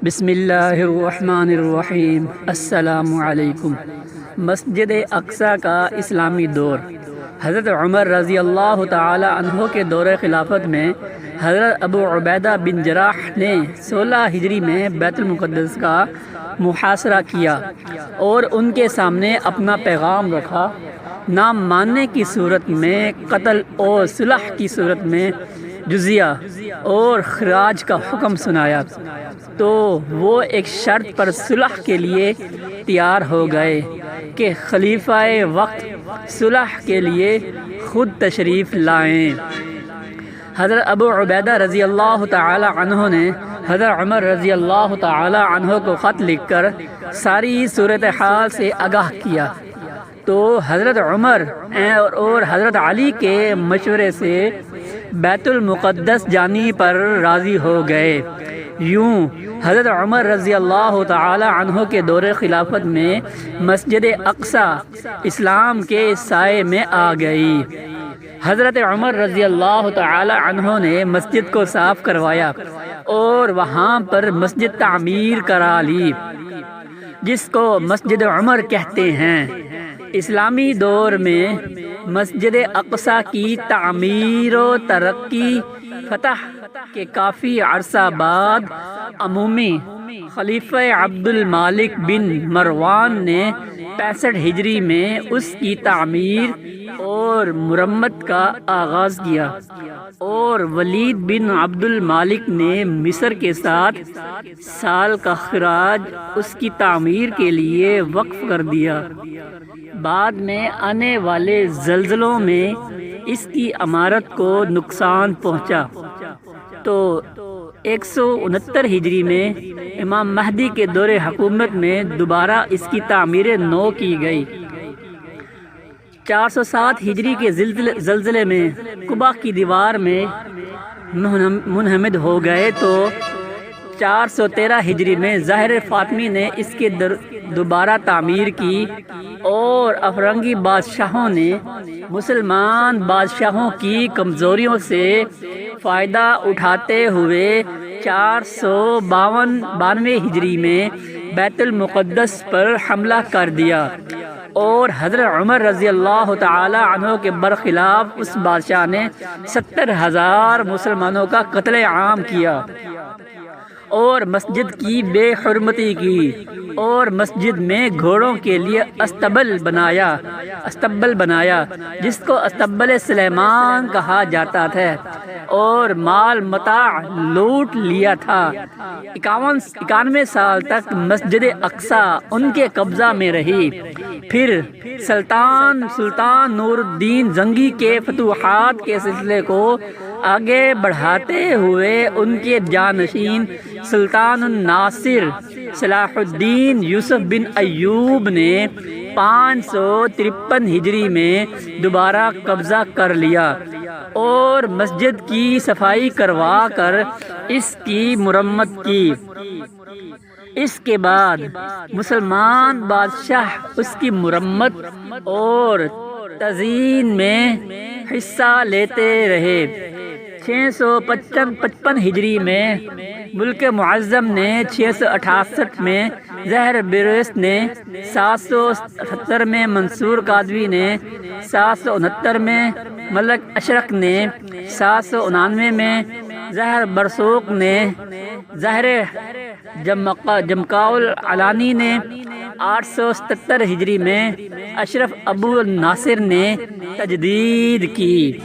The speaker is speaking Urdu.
بسم اللہ الرحمن الرحیم۔ السلام علیکم۔ مسجد اقصیٰ کا اسلامی دور۔ حضرت عمر رضی اللہ تعالی عنہ کے دور خلافت میں حضرت ابو عبیدہ بن جراح نے 16 ہجری میں بیت المقدس کا محاصرہ کیا اور ان کے سامنے اپنا پیغام رکھا۔ نہ ماننے کی صورت میں قتل اور صلح کی صورت میں جزیہ اور خراج کا حکم سنایا، تو وہ ایک شرط پر صلح کے لیے تیار ہو گئے کہ خلیفہ وقت صلح کے لیے خود تشریف لائیں۔ حضرت ابو عبیدہ رضی اللہ تعالی عنہ نے حضرت عمر رضی اللہ تعالی عنہ کو خط لکھ کر ساری صورتحال سے آگاہ کیا، تو حضرت عمر اور حضرت علی کے مشورے سے بیت المقدس جانے پر راضی ہو گئے۔ یوں حضرت عمر رضی اللہ تعالی عنہ کے دور خلافت میں مسجد اقصیٰ اسلام کے سائے میں آ گئی۔ حضرت عمر رضی اللہ تعالی عنہ نے مسجد کو صاف کروایا اور وہاں پر مسجد تعمیر کرا لی، جس کو مسجد عمر کہتے ہیں۔ اسلامی دور میں مسجد اقصیٰ کی تعمیر و ترقی فتح کے کافی عرصہ بعد عمومی خلیفہ عبد المالک بن مروان نے 65 ہجری میں اس کی تعمیر اور مرمت کا آغاز کیا، اور ولید بن عبد المالک نے مصر کے ساتھ سال کا خراج اس کی تعمیر کے لیے وقف کر دیا۔ بعد میں آنے والے زلزلوں میں اس کی عمارت کو نقصان پہنچا، تو 169 ہجری میں امام مہدی کے دور حکومت میں دوبارہ اس کی تعمیر نو کی گئی۔ 407 ہجری کے زلزلے میں قبا کی دیوار میں منہمد ہو گئے، تو 413 ہجری میں ظاہر فاطمی نے اس کے دوبارہ تعمیر کی، اور افرنگی بادشاہوں نے مسلمان بادشاہوں کی کمزوریوں سے فائدہ اٹھاتے ہوئے 492 ہجری میں بیت المقدس پر حملہ کر دیا، اور حضرت عمر رضی اللہ تعالی عنہ کے برخلاف اس بادشاہ نے 70,000 مسلمانوں کا قتل عام کیا، اور مسجد کی بے حرمتی کی، اور مسجد میں گھوڑوں کے لیے استبل بنایا جس کو استبل سلیمان کہا جاتا تھا، اور مال متاع لوٹ لیا تھا۔ 91 سال تک مسجد اقصیٰ ان کے قبضہ میں رہی۔ پھر سلطان نور الدین زنگی کے فتوحات کے سلسلے کو آگے بڑھاتے ہوئے ان کے جانشین سلطان الناصر صلاح الدین یوسف بن ایوب نے 553 ہجری میں دوبارہ قبضہ کر لیا، اور مسجد کی صفائی کروا کر اس کی مرمت کی۔ اس کے بعد مسلمان بادشاہ اس کی مرمت اور تزئین میں حصہ لیتے رہے۔ 655 ہجری میں ملک معظم نے 668 میں زہر بیروست نے 770 میں منصور قادوی نے 769 میں ملک اشرق نے 799 میں زہر برسوق نے زہر جمکاؤ العلانی نے 877 ہجری میں اشرف ابو الناصر نے تجدید کی۔